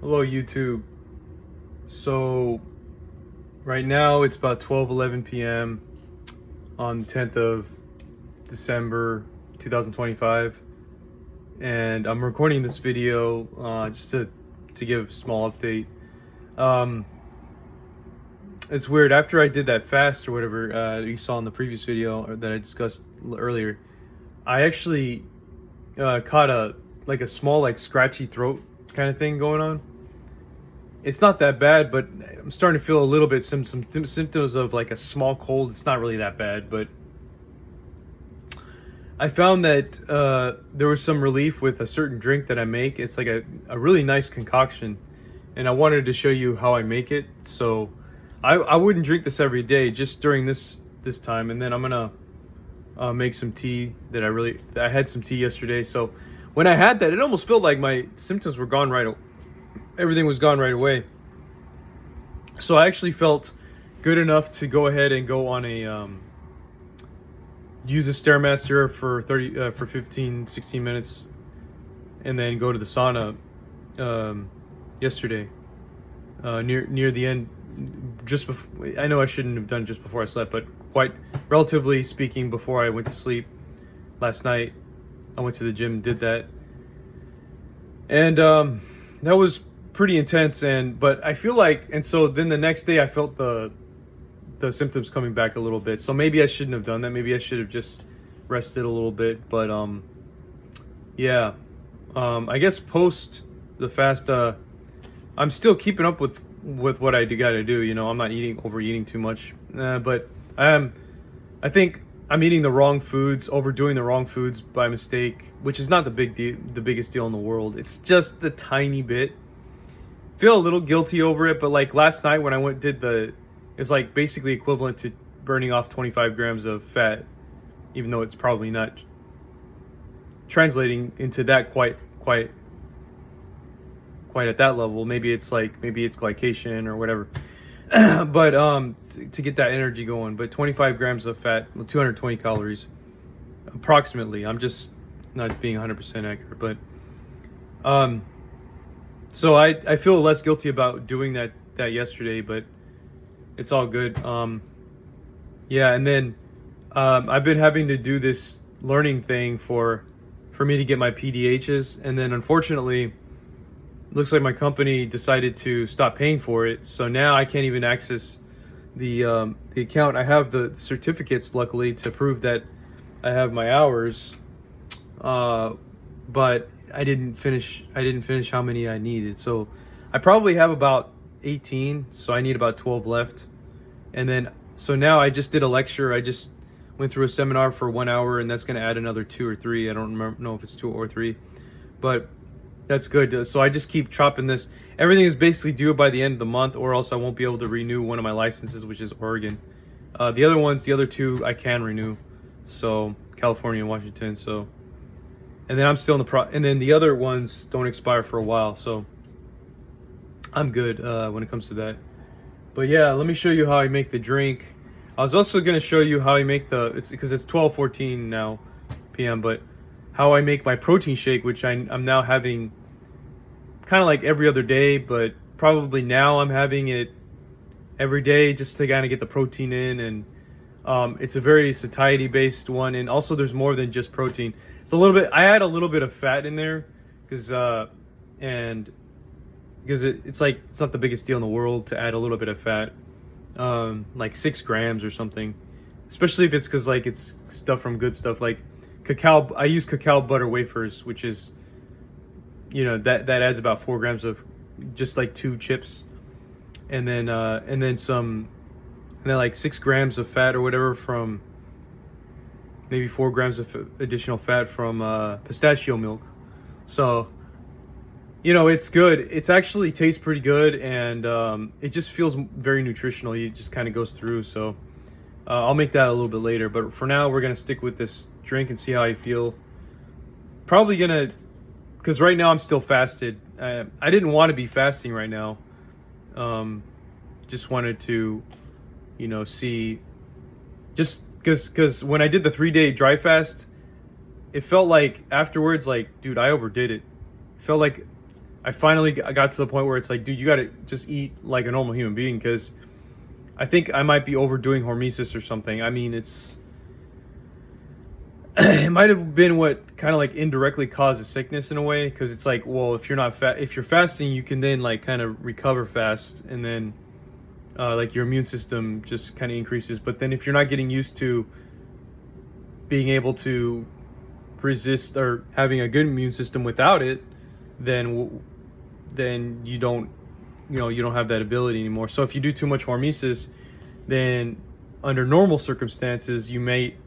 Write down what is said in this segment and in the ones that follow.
Hello, YouTube. So, right now it's about 12:11 p.m. on the 10th of December 2025, and I'm recording this video just to give a small update. Um, it's weird. After I did that fast or whatever you saw in the previous video or that I discussed earlier, I actually caught a small scratchy throat kind of thing going on. It's not that bad, but I'm starting to feel a little bit some symptoms of like a small cold. It's not really that bad, but I found that there was some relief with a certain drink that I make. It's like a really nice concoction, and I wanted to show you how I make it. So I wouldn't drink this every day, just during this time, and then I'm gonna make some tea I had some tea yesterday. So when I had that, it almost felt like my symptoms were gone everything was gone right away. So I actually felt good enough to go ahead and go on a use a Stairmaster for 15-16 minutes, and then go to the sauna yesterday near the end, just before. I know I shouldn't have done it just before I slept, but quite relatively speaking, before I went to sleep last night, I went to the gym and did that, and that was pretty intense. But I feel like, and so then the next day I felt the symptoms coming back a little bit. So maybe I shouldn't have done that. Maybe I should have just rested a little bit. But yeah, I guess post the fast, I'm still keeping up with what I got to do. You know, I'm not overeating too much, but I think I'm eating the wrong foods, overdoing the wrong foods by mistake, which is not the biggest deal in the world. It's just a tiny bit. Feel a little guilty over it, but like last night when I it's like basically equivalent to burning off 25 grams of fat, even though it's probably not translating into that quite at that level. Maybe it's glycation or whatever. But to get that energy going. But 25 grams of fat, 220 calories approximately. I'm just not being 100% accurate, but so I feel less guilty about doing that yesterday, but it's all good. Yeah, and then I've been having to do this learning thing for me to get my PDHs, and then unfortunately, looks like my company decided to stop paying for it. So now I can't even access the account. I have the certificates, luckily, to prove that I have my hours, but I didn't finish how many I needed. So I probably have about 18, so I need about 12 left. And then so now I just did a lecture. I just went through a seminar for 1 hour, and that's going to add another 2 or 3. I don't know if it's 2 or 3, but that's good. So I just keep chopping this. Everything is basically due by the end of the month, or else I won't be able to renew one of my licenses, which is Oregon. The other 2 I can renew, so California and Washington. So, and then I'm still in and then the other ones don't expire for a while, so I'm good when it comes to that. But yeah, let me show you how I make the drink. I was also going to show you how I make it's because it's 12:14 now p.m., but how I make my protein shake, which I'm now having kind of like every other day, but probably now I'm having it every day just to kind of get the protein in. And it's a very satiety based one, and also there's more than just protein. It's a little bit, I add a little bit of fat in there because it's like, it's not the biggest deal in the world to add a little bit of fat, like 6 grams or something, especially if it's because like it's stuff from good stuff like cacao. I use cacao butter wafers, which is, you know, that adds about 4 grams of just like 2 chips, and then like 6 grams of fat or whatever from maybe 4 grams of additional fat from pistachio milk. So, you know, it's good. It's actually tastes pretty good, and it just feels very nutritional. It just kind of goes through. So I'll make that a little bit later. But for now, we're going to stick with this drink and see how I feel. Probably going to, because right now I'm still fasted. I didn't want to be fasting right now. Just wanted to, you know, see, just because when I did the 3-day dry fast, it felt like afterwards, like, dude, I overdid it. It felt like I finally got to the point where it's like, dude, you got to just eat like a normal human being, because I think I might be overdoing hormesis or something. I mean, it's it might have been what kind of like indirectly causes sickness in a way, because it's like, well, if you're not if you're fasting, you can then like kind of recover fast, and then like your immune system just kind of increases. But then if you're not getting used to being able to resist or having a good immune system without it, then you don't have that ability anymore. So if you do too much hormesis, then under normal circumstances you might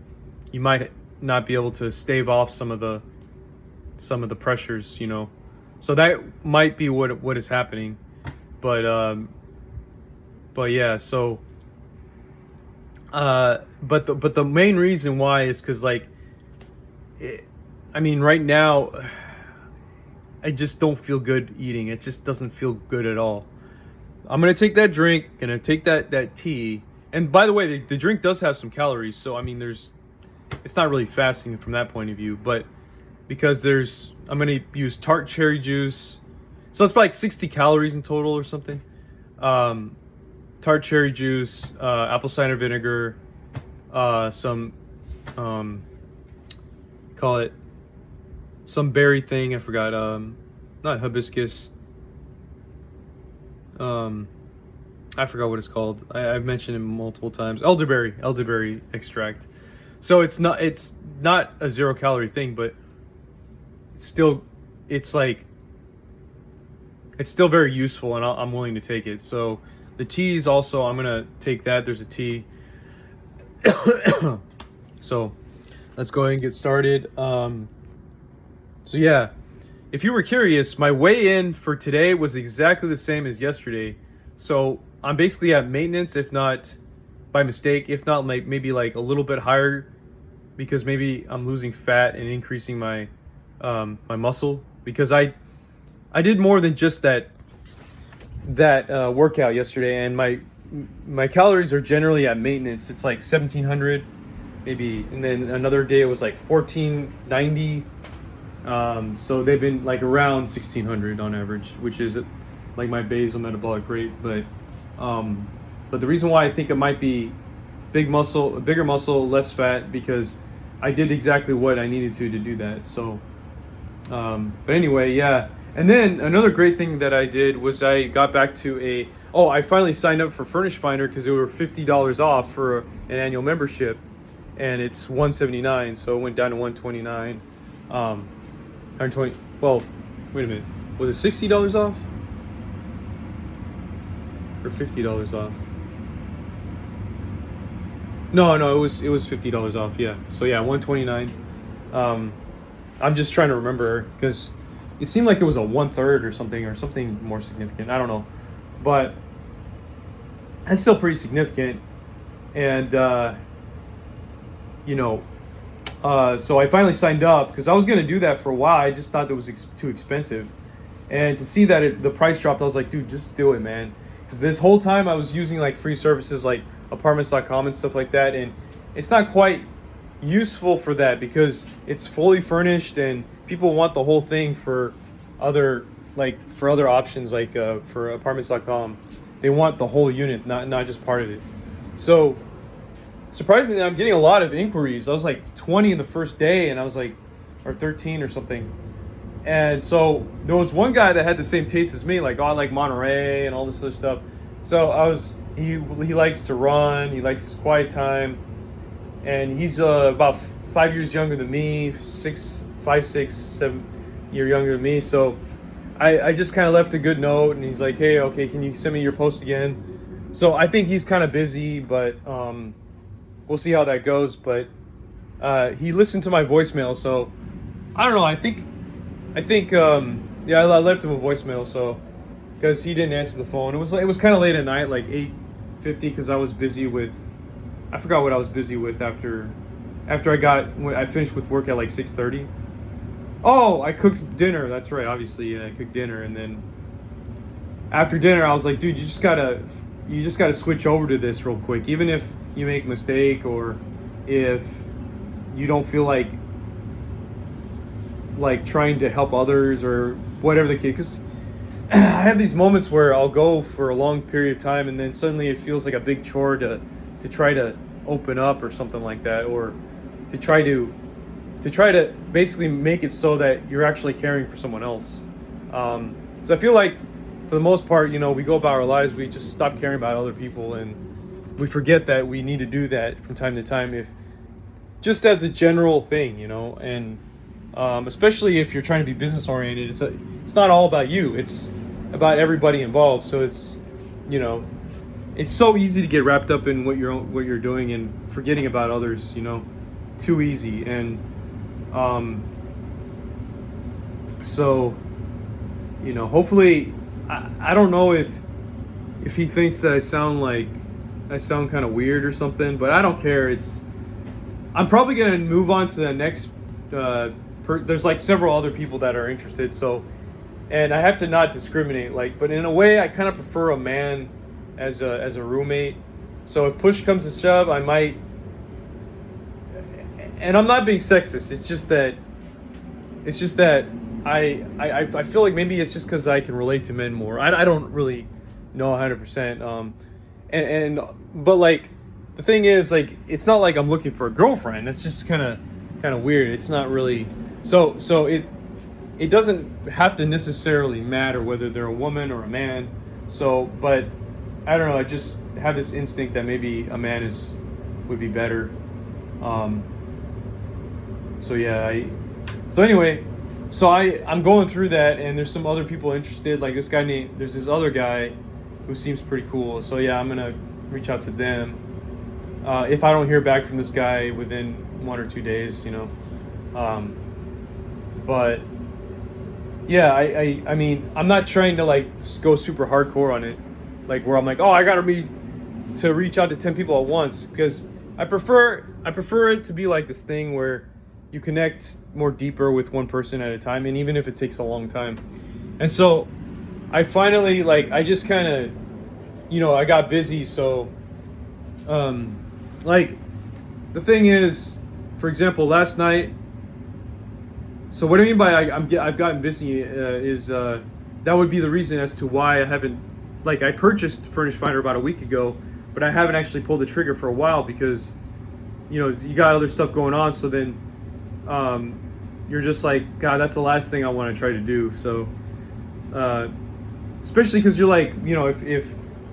not be able to stave off some of the pressures, so that might be what is happening. But yeah, so but the main reason why is because like I mean, right now I just don't feel good eating. It just doesn't feel good at all. I'm gonna take that drink, gonna take that tea, and by the way, the drink does have some calories, so I mean, it's not really fasting from that point of view, but because I'm gonna use tart cherry juice, so it's like 60 calories in total or something. Tart cherry juice, apple cider vinegar, some call it some berry thing, I forgot, not hibiscus, I forgot what it's called. I've mentioned it multiple times. Elderberry extract. So it's not a 0 calorie thing, but it's still very useful, and I'm willing to take it. So the teas also, I'm gonna take that. There's a tea. So let's go ahead and get started. So yeah, if you were curious, my weigh-in for today was exactly the same as yesterday. So I'm basically at maintenance, if not by mistake, if not like maybe like a little bit higher, because maybe I'm losing fat and increasing my my muscle, because I did more than just that workout yesterday, and my calories are generally at maintenance. It's like 1700 maybe, and then another day it was like 1490. So they've been like around 1600 on average, which is like my basal metabolic rate. But the reason why I think it might be bigger muscle, less fat, because I did exactly what I needed to do that. So, but anyway, yeah. And then another great thing that I did was I got back to I finally signed up for Furnish Finder, because they were $50 off for an annual membership, and it's $179, so it went down to $129. 120. Well, wait a minute. Was it $60 off? Or $50 off? No, it was $50 off. Yeah. So yeah, $129. I'm just trying to remember, because it seemed like it was a 1/3 or something more significant. I don't know, but that's still pretty significant. And so I finally signed up, because I was going to do that for a while. I just thought it was too expensive. And to see that the price dropped, I was like, dude, just do it, man. Because this whole time I was using like free services like apartments.com and stuff like that. And it's not quite useful for that, because it's fully furnished and people want the whole thing for other options, like for apartments.com. They want the whole unit, not just part of it. So surprisingly, I'm getting a lot of inquiries. I was like 20 in the first day, and I was like, or 13 or something. And so there was one guy that had the same taste as me, like, oh, I like Monterey and all this other stuff. So he likes to run, he likes his quiet time, and he's about 5 years younger than me, 5, 6, 7 years younger than me. So I just kind of left a good note, and he's like, hey, okay, can you send me your post again? So I think he's kind of busy, but we'll see how that goes. But he listened to my voicemail, so I don't know. I think yeah, I left him a voicemail, so because he didn't answer the phone. It was kind of late at night, like 8:50, because I was busy with, I forgot what I was busy with after I finished with work at like 6:30. Oh, I cooked dinner. That's right, obviously, yeah, I cooked dinner, and then after dinner I was like, dude, you just gotta switch over to this real quick, even if you make a mistake, or if you don't feel like trying to help others, or whatever the case. Because I have these moments where I'll go for a long period of time, and then suddenly it feels like a big chore to try to open up or something like that, or to try to basically make it so that you're actually caring for someone else. So I feel like for the most part, we go about our lives, we just stop caring about other people, and we forget that we need to do that from time to time, if just as a general thing, and especially if you're trying to be business oriented, it's not all about you, it's about everybody involved. So it's so easy to get wrapped up in what you're doing and forgetting about others, too easy. And so hopefully, I don't know if he thinks that I sound kind of weird or something, but I don't care. I'm probably gonna move on to the next. There's like several other people that are interested, so, and I have to not discriminate, but in a way, I kind of prefer a man as a roommate. So if push comes to shove, I might. And I'm not being sexist. It's just that I feel like maybe it's just because I can relate to men more. I don't really know 100%. But the thing is, it's not like I'm looking for a girlfriend. That's just kind of weird. It's not really so it doesn't have to necessarily matter whether they're a woman or a man. So, but I don't know. I just have this instinct that maybe a man would be better. So yeah. So anyway, I'm going through that, and there's some other people interested. Like there's this other guy who seems pretty cool. So yeah, I'm gonna reach out to them. If I don't hear back from this guy within 1 or 2 days, but yeah, I mean, I'm not trying to go super hardcore on it, where I'm like, oh, I gotta reach out to 10 people at once, because I prefer it to be like this thing where you connect more deeper with one person at a time, and even if it takes a long time. And so I finally I just kind of I got busy. So the thing is, for example, last night, so what I mean by I've gotten busy is that would be the reason as to why I haven't, I purchased Furnish Finder about a week ago, but I haven't actually pulled the trigger for a while, because you got other stuff going on. So then you're just like, God, that's the last thing I want to try to do. So especially because you're if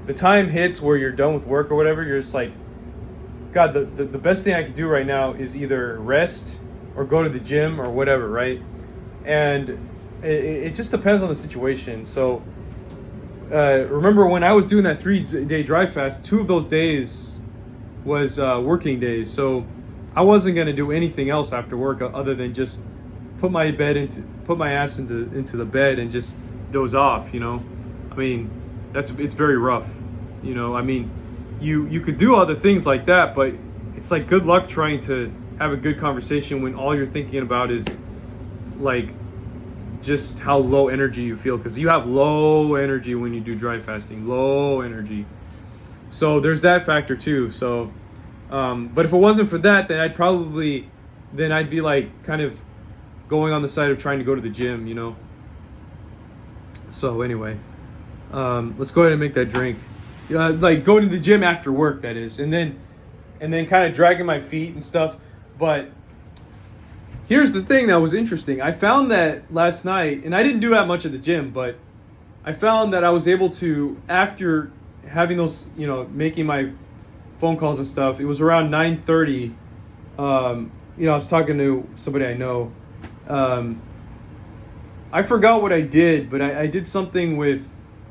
the time hits where you're done with work or whatever, you're just like, God, the best thing I could do right now is either rest or go to the gym or whatever, right? And it just depends on the situation. So remember when I was doing that 3-day dry fast, 2 of those days was working days. So I wasn't going to do anything else after work other than just put my ass into the bed and just doze off. I mean, it's very rough. I mean, you could do other things like that, but it's good luck trying to have a good conversation when all you're thinking about is just how low energy you feel, because you have low energy when you do dry fasting, low energy. So there's that factor too. So but if it wasn't for that, then I'd be kind of going on the side of trying to go to the gym. So anyway, let's go ahead and make that drink. Going to the gym after work, that is, and then kind of dragging my feet and stuff. But here's the thing that was interesting. I found that last night, and I didn't do that much at the gym, but I found that I was able to, after having those, making my phone calls and stuff, it was around 9:30. I was talking to somebody I know. I forgot what I did, but I did something with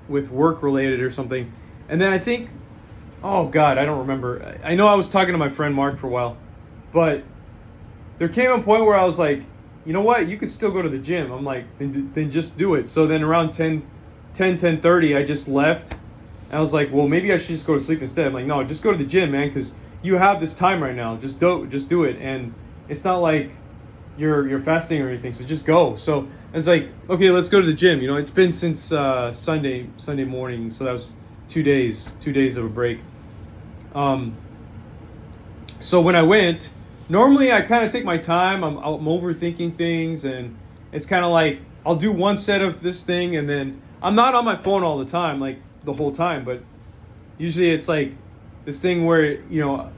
work related or something. And then I think, oh God, I don't remember. I know I was talking to my friend Mark for a while, but there came a point where I was like, you know what? You could still go to the gym. I'm like, then just do it. So then around 10:30, I just left. And I was like, well, maybe I should just go to sleep instead. I'm like, no, just go to the gym, man, because you have this time right now. Just do it. And it's not like you're fasting or anything, so just go. So it's like, okay, let's go to the gym. It's been since Sunday morning, so that was 2 days of a break. So when I went, normally I kind of take my time. I'm overthinking things, and it's kind of like I'll do one set of this thing, and then I'm not on my phone all the time, like the whole time, but usually it's like this thing where, you know,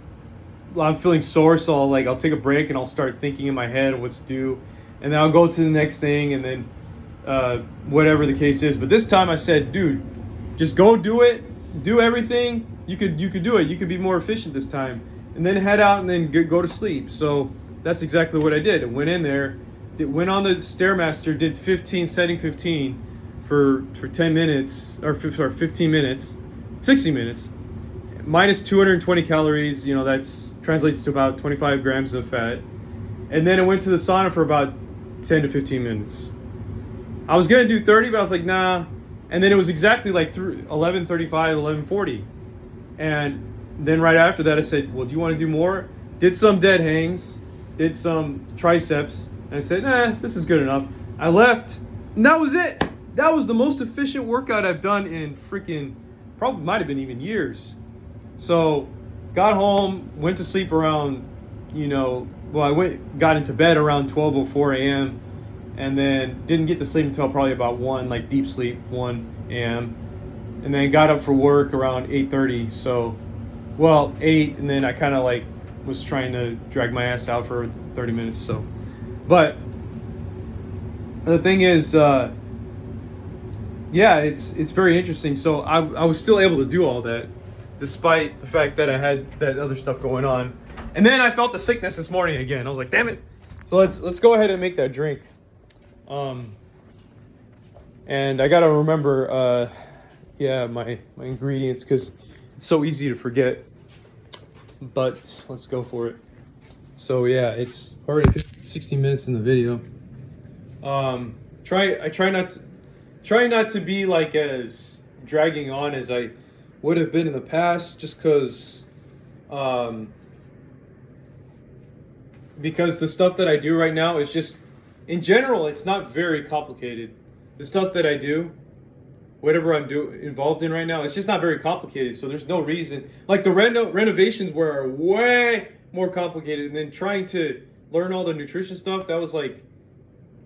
I'm feeling sore, so I'll take a break and I'll start thinking in my head what to do, and then I'll go to the next thing, and then whatever the case is. But this time I said, dude, just go do it, do everything. You could do it. You could be more efficient this time, and then head out and then go to sleep. So that's exactly what I did. I went in there, went on the Stairmaster, did 15, setting 15 for 10 minutes, or 15 minutes, 60 minutes, minus 220 calories. You know, that's translates to about 25 grams of fat. And then I went to the sauna for about 10 to 15 minutes. I was gonna do 30, but I was like, nah. And then it was exactly like 11:35, 11:40. And then right after that, I said, well, do you want to do more? Did some dead hangs, did some triceps, and I said, nah, this is good enough. I left, and that was it. That was the most efficient workout I've done in freaking, probably might have been even years. So, got home, went to sleep around, got into bed around 12:04 a.m. and then didn't get to sleep until probably about 1, like deep sleep, 1 a.m. And then got up for work around 8:30. So, 8, and then I kind of like was trying to drag my ass out for 30 minutes. So, but the thing is, it's very interesting. So I was still able to do all that, despite the fact that I had that other stuff going on. And then I felt the sickness this morning again. I was like, damn it. So let's go ahead and make that drink. And I gotta remember, my ingredients, because it's so easy to forget. But let's go for it. So yeah, it's already 60 minutes in the video. Try not to be like as dragging on as I would have been in the past, just because the stuff that I do right now is just, in general, it's not very complicated. The stuff that I do, whatever I'm involved in right now, it's just not very complicated. So there's no reason. Like the renovations were way more complicated, and then trying to learn all the nutrition stuff, that was like,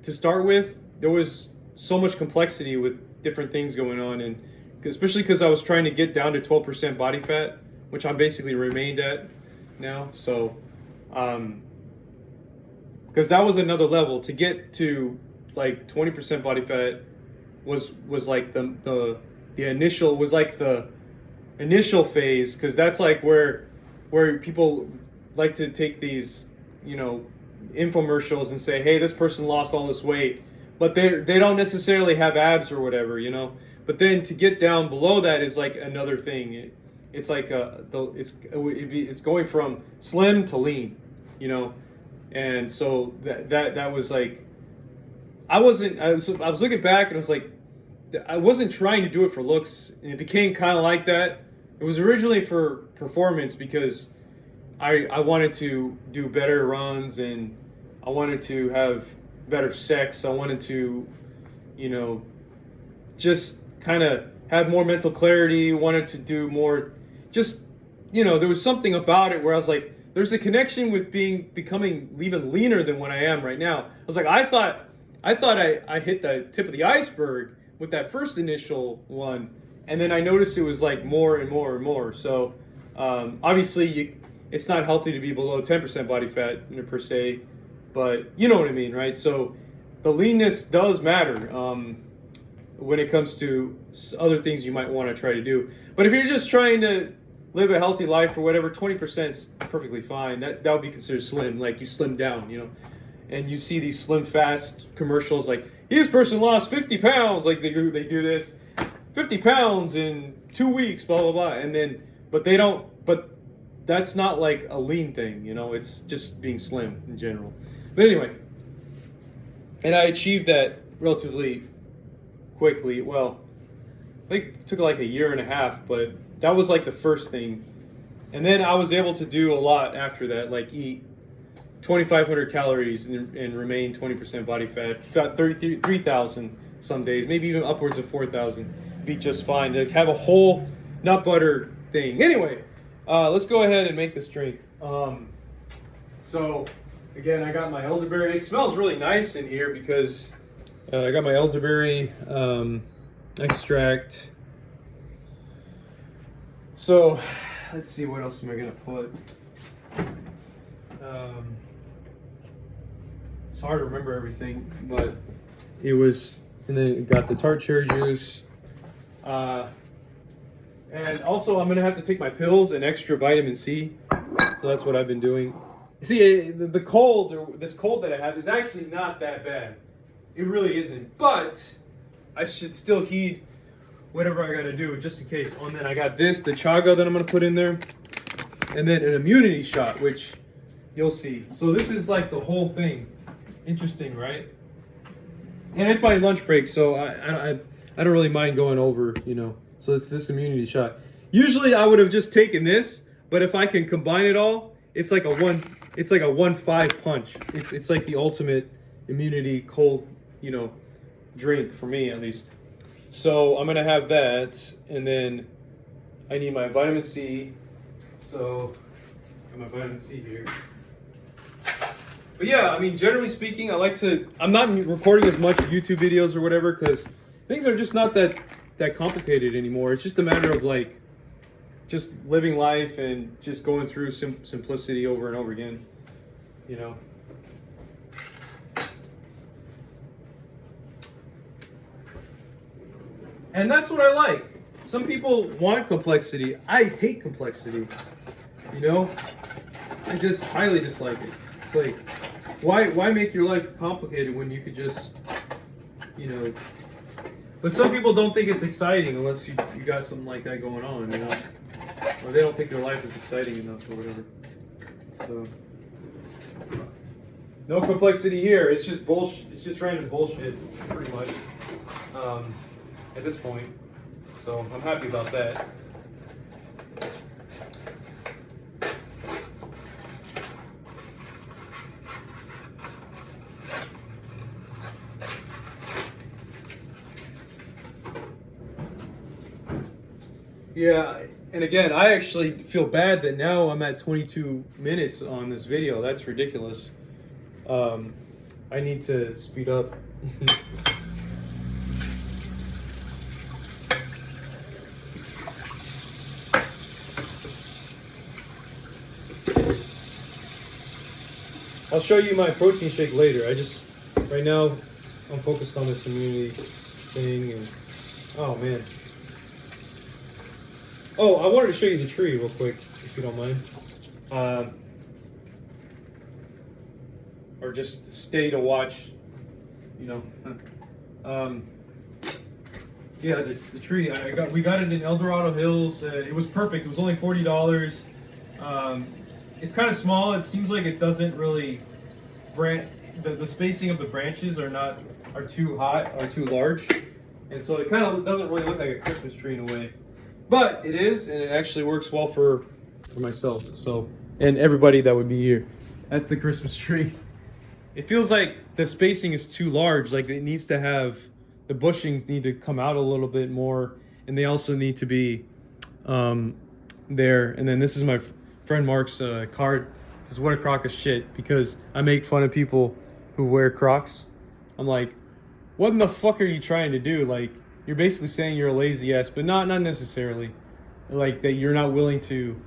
to start with, there was so much complexity with different things going on, and especially because I was trying to get down to 12% body fat, which I'm basically remained at now. So, because that was another level. To get to like 20% body fat was like the initial, was like the initial phase, because that's like where people like to take these, infomercials and say, hey, this person lost all this weight, but they don't necessarily have abs or whatever, But then to get down below that is like another thing. It's like it's going from slim to lean, And so that was like, I was looking back and I was like, I wasn't trying to do it for looks, and it became kind of like that. It was originally for performance, because I wanted to do better runs, and I wanted to have better sex. I wanted to, just kind of have more mental clarity, wanted to do more, just, there was something about it where I was like, there's a connection with becoming even leaner than what I am right now. I was like, I thought I hit the tip of the iceberg with that first initial one, and then I noticed it was like more and more and more. So obviously it's not healthy to be below 10% body fat per se, but you know what I mean, right? So the leanness does matter when it comes to other things you might want to try to do. But if you're just trying to live a healthy life or whatever, 20% is perfectly fine. That would be considered slim, like you slim down, And you see these Slim Fast commercials like, this person lost 50 pounds, like they do this, 50 pounds in 2 weeks, blah, blah, blah. And then, but that's not like a lean thing, it's just being slim in general. But anyway, and I achieved that relatively quickly. Well, I think it took like a year and a half, but that was like the first thing. And then I was able to do a lot after that, like eat 2,500 calories and remain 20% body fat. Got 3,000 some days, maybe even upwards of 4,000. Be just fine. To have a whole nut butter thing. Anyway, let's go ahead and make this drink. So again, I got my elderberry. It smells really nice in here because I got my elderberry extract. So let's see, what else am I gonna put? It's hard to remember everything, but it was, and then it got the tart cherry juice. And also I'm gonna have to take my pills and extra vitamin C. So that's what I've been doing. See, the cold, or this cold that I have, is actually not that bad. It really isn't. But I should still heed whatever I gotta do, just in case. Oh, and then I got this, the chaga that I'm gonna put in there. And then an immunity shot, which you'll see. So this is like the whole thing. Interesting, right? And it's my lunch break, so I don't really mind going over, you know. So it's this immunity shot. Usually I would have just taken this, but if I can combine it all, it's like a 1-5 punch. It's like the ultimate immunity cold, you know, drink for me at least. So I'm gonna have that, and then I need my vitamin C. So I got my vitamin C here. But yeah, I mean, generally speaking, I'm not recording as much YouTube videos or whatever, because things are just not that complicated anymore. It's just a matter of like just living life and just going through simplicity over and over again, you know. And that's what I like. Some people want complexity. I hate complexity, you know. I just highly dislike it. It's like, why make your life complicated when you could just, you know. But some people don't think it's exciting unless you got something like that going on, you know. Or they don't think their life is exciting enough or whatever. So, no complexity here. It's just bullshit. It's just random bullshit, pretty much, at this point. So I'm happy about that. Yeah, and again, I actually feel bad that now I'm at 22 minutes on this video. That's ridiculous. I need to speed up. I'll show you my protein shake later. Right now, I'm focused on this immunity thing, and oh man. Oh, I wanted to show you the tree real quick, if you don't mind. Or just stay to watch, you know. Yeah, the tree, we got it in El Dorado Hills. It was perfect. It was only $40. It's kind of small. It seems like it doesn't really the spacing of the branches are too high or too large, and so it kind of doesn't really look like a Christmas tree in a way. But it is, and it actually works well for myself. So, and everybody that would be here. That's the Christmas tree. It feels like the spacing is too large. Like it needs to have, the bushings need to come out a little bit more, and they also need to be there. And then this is my friend Mark's card. This is what a crock of shit, because I make fun of people who wear Crocs. I'm like, what in the fuck are you trying to do? Like, you're basically saying you're a lazy ass, but not necessarily. Like that you're not willing to.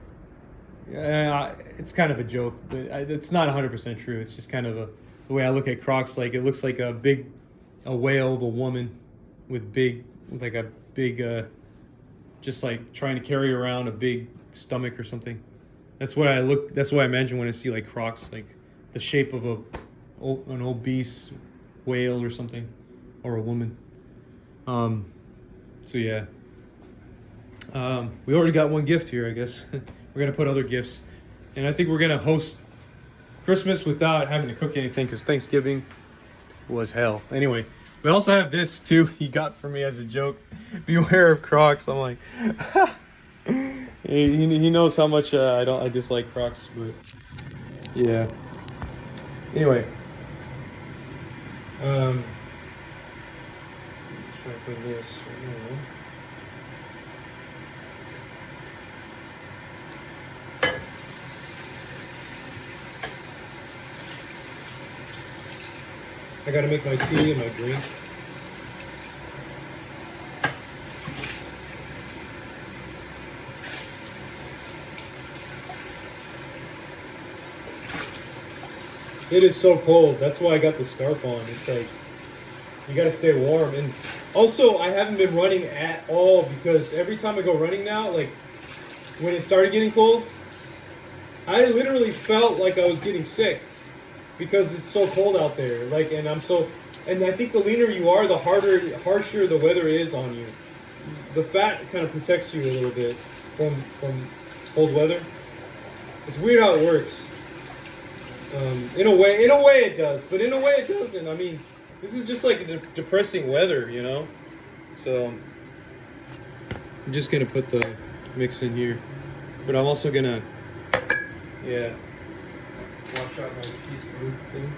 It's kind of a joke, but it's not 100% true. It's just kind of the way I look at Crocs. Like it looks like a whale of a woman with a big, just like trying to carry around a big stomach or something. That's what I imagine when I see like Crocs, like the shape of an obese whale or something, or a woman. So yeah, we already got one gift here, I guess. We're gonna put other gifts, and I think we're gonna host Christmas without having to cook anything, because Thanksgiving was hell. Anyway, we also have this too. He got for me as a joke. Beware of Crocs. I'm like, he knows how much I dislike Crocs, but yeah. Anyway, let's try to put this right now. I gotta make my tea and my drink. It is so cold. That's why I got the scarf on. It's like you got to stay warm. And also, I haven't been running at all because every time I go running now, like when it started getting cold, I literally felt like I was getting sick because it's so cold out there. Like, and I think the leaner you are, the harsher the weather is on you. The fat kind of protects you a little bit from cold weather. It's weird how it works. In a way it does, but in a way it doesn't. I mean, this is just like depressing weather, you know. So I'm just gonna put the mix in here, but I'm also gonna, yeah, wash out my teaspoon thing.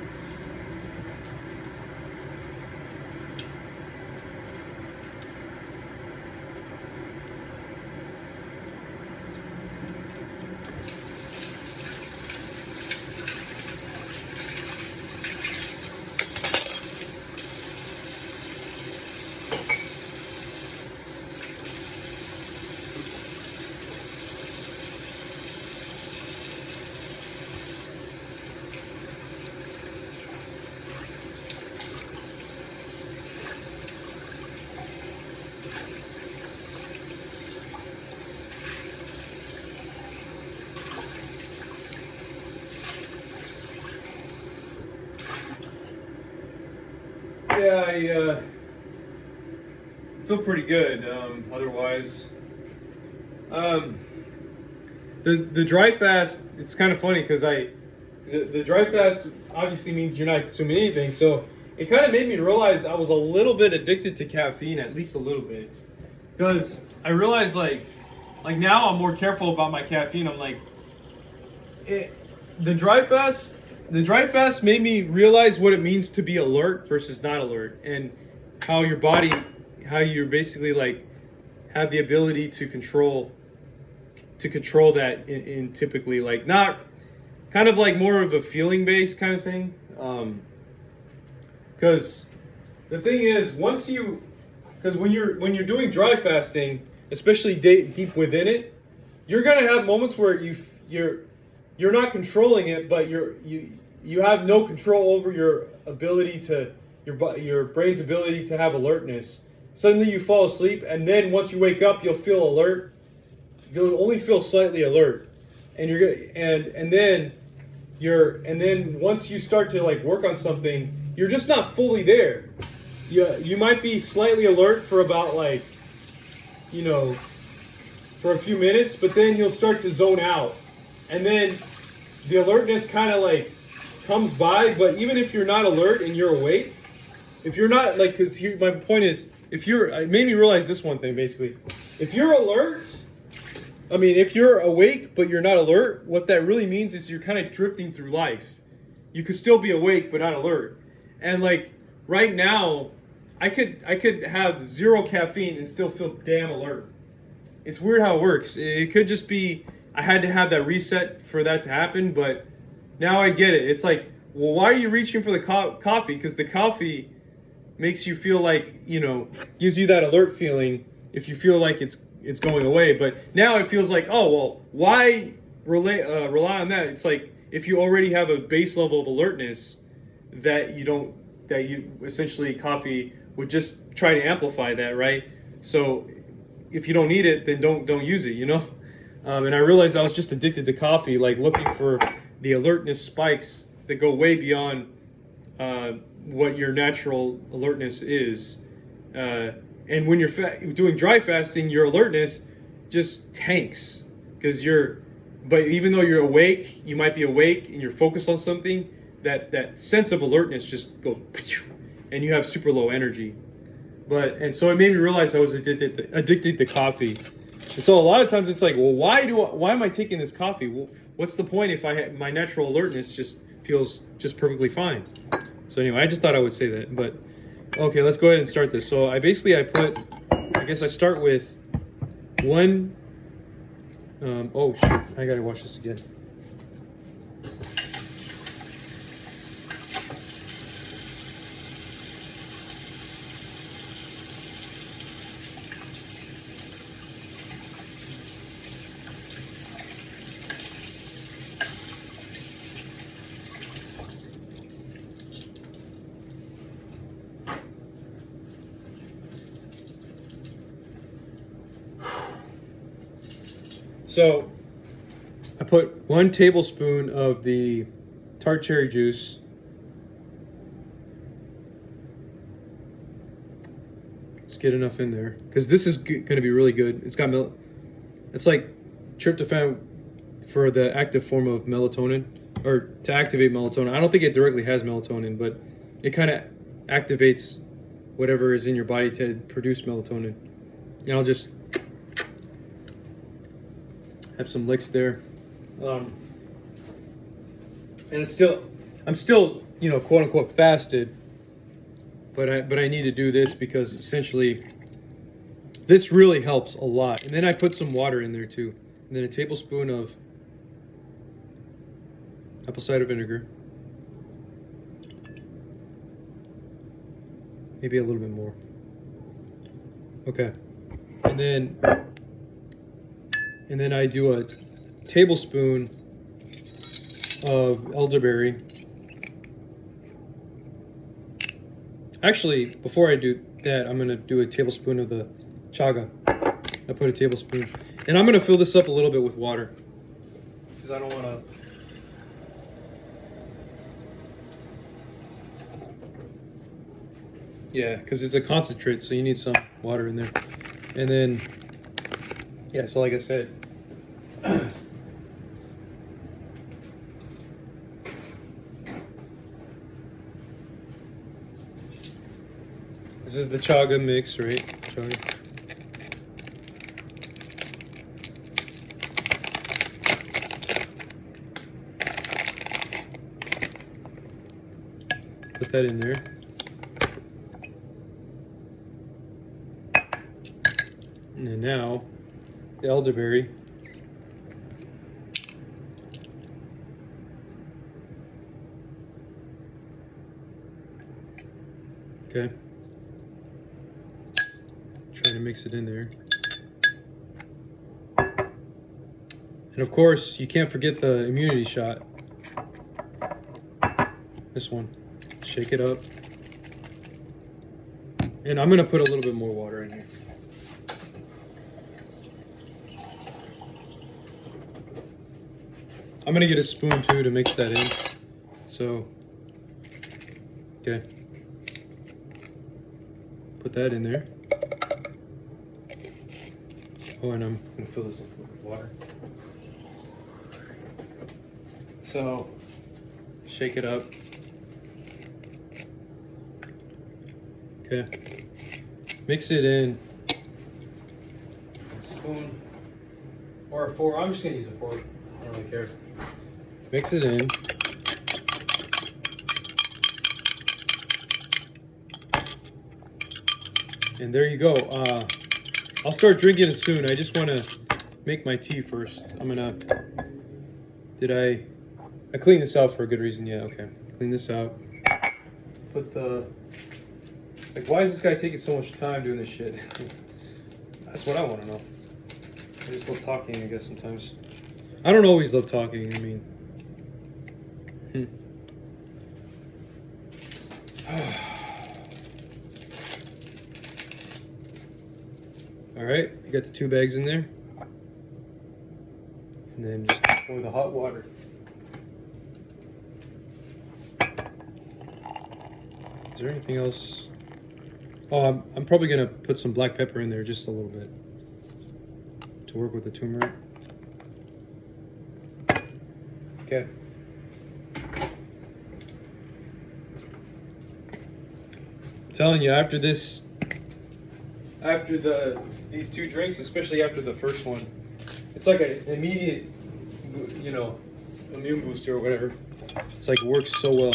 Yeah, I feel pretty good. Otherwise, the dry fast. It's kind of funny because the dry fast obviously means you're not consuming anything. So it kind of made me realize I was a little bit addicted to caffeine, at least a little bit, because I realized like now I'm more careful about my caffeine. I'm like, the dry fast. The dry fast made me realize what it means to be alert versus not alert, and how your body, how you're basically like have the ability to control that in typically like not kind of like more of a feeling based kind of thing. Because the thing is, because when you're doing dry fasting, especially deep within it, you're gonna have moments where you're not controlling it, but you have no control over your ability to your brain's ability to have alertness. Suddenly you fall asleep, and then once you wake up, you'll feel alert. You'll only feel slightly alert, and then once you start to like work on something, you're just not fully there. You might be slightly alert for about like, you know, for a few minutes, but then you'll start to zone out, and then the alertness kind of like comes by. But even if you're not alert and you're awake, if you're not like, because here my point is, it made me realize this one thing basically. If you're alert, I mean, if you're awake but you're not alert, what that really means is you're kind of drifting through life. You could still be awake but not alert. And like right now, I could have 0 caffeine and still feel damn alert. It's weird how it works. It could just be I had to have that reset for that to happen, but now I get it. It's like, well, why are you reaching for the coffee? Because the coffee makes you feel like, you know, gives you that alert feeling if you feel like it's going away. But now it feels like, oh, well, why rely on that? It's like if you already have a base level of alertness that you essentially coffee would just try to amplify that, right? So if you don't need it, then don't use it, you know? And I realized I was just addicted to coffee, like looking for the alertness spikes that go way beyond what your natural alertness is. And when you're doing dry fasting, your alertness just tanks because but even though you're awake, you might be awake and you're focused on something, that sense of alertness just goes, and you have super low energy. And so it made me realize I was addicted to coffee. And so a lot of times it's like, well, why am I taking this coffee? Well, what's the point if my natural alertness just feels just perfectly fine? So anyway, I just thought I would say that. But okay, let's go ahead and start this. So I start with one. Oh shoot, I gotta watch this again. So I put 1 tablespoon of the tart cherry juice. Let's get enough in there because this is going to be really good. It's got it's like tryptophan for the active form of melatonin, or to activate melatonin. I don't think it directly has melatonin, but it kind of activates whatever is in your body to produce melatonin. And I'll just have some licks there. And I'm still, you know, quote unquote fasted, but I need to do this because essentially this really helps a lot. And then I put some water in there too. And then a tablespoon of apple cider vinegar. Maybe a little bit more. Okay. And then I do a tablespoon of elderberry. Actually, before I do that, I'm gonna do a tablespoon of the chaga. I put a tablespoon. And I'm gonna fill this up a little bit with water, because I don't wanna. Yeah, because it's a concentrate, so you need some water in there. And then, yeah, so like I said, this is the chaga mix, right? Chaga. Put that in there. And then now, the elderberry. Okay. Trying to mix it in there. And of course, you can't forget the immunity shot. This one. Shake it up. And I'm gonna put a little bit more water in here. I'm gonna get a spoon too to mix that in. So, okay. Put that in there. Oh, and I'm gonna fill this up with water. So, shake it up. Okay. Mix it in. A spoon or a fork. I'm just gonna use a fork. I don't really care. Mix it in. And there you go. I'll start drinking it soon. I just want to make my tea first. I'm gonna. I cleaned this out for a good reason. Yeah, okay. Clean this out. Put the. Like, why is this guy taking so much time doing this shit? That's what I want to know. I just love talking, I guess, sometimes. I don't always love talking, I mean. All right, you got the 2 bags in there. And then just pour the hot water. Is there anything else? Oh, I'm probably gonna put some black pepper in there, just a little bit, to work with the turmeric. Okay. I'm telling you, after these 2 drinks, especially after the first one, it's like an immediate, you know, immune booster or whatever. It's like, it works so well.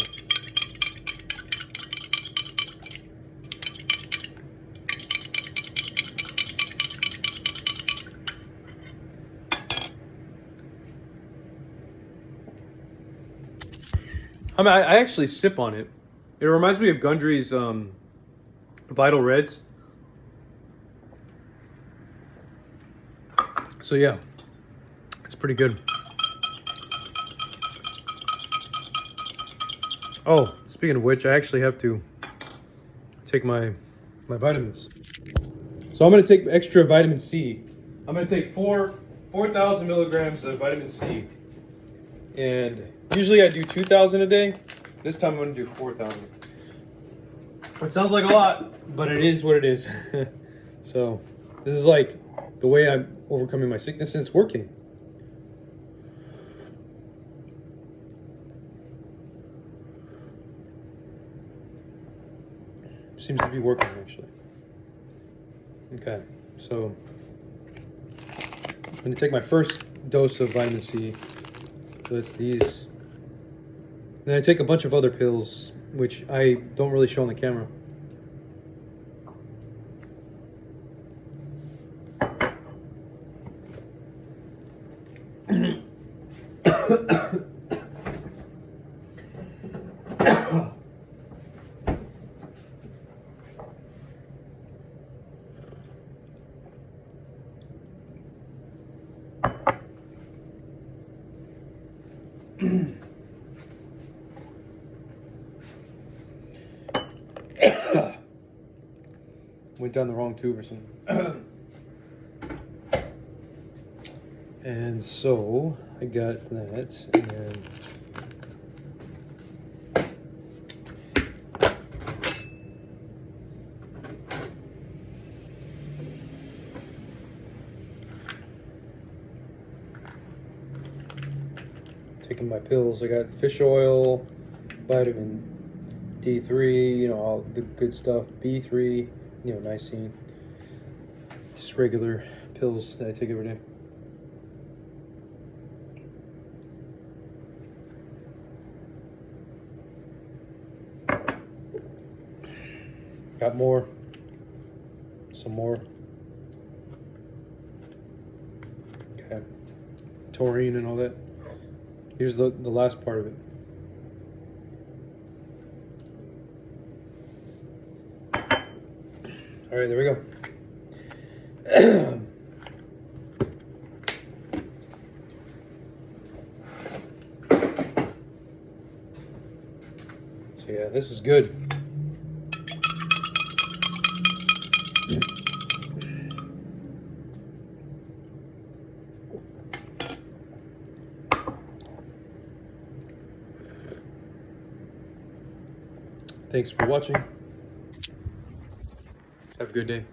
I mean, I actually sip on it. It reminds me of Gundry's Vital Reds. So yeah, it's pretty good. Oh, speaking of which, I actually have to take my vitamins. So I'm gonna take extra vitamin C. I'm gonna take 4 4,000 milligrams of vitamin C. And usually I do 2,000 a day. This time I'm gonna do 4,000. It sounds like a lot, but it is what it is. So this is like the way I'm overcoming my sickness, and it's working. Seems to be working actually. Okay, so I'm gonna take my first dose of vitamin C. So it's these. Then I take a bunch of other pills, which I don't really show on the camera. Went down the wrong tube or something. And so I got that, and then taking my pills. I got fish oil, vitamin D3, you know, all the good stuff, B3, you know, niacin. Just regular pills that I take every day. Got more, some more. Okay, taurine and all that. Here's the last part of it. All right, there we go. So yeah, this is good. Thanks for watching. Have a good day.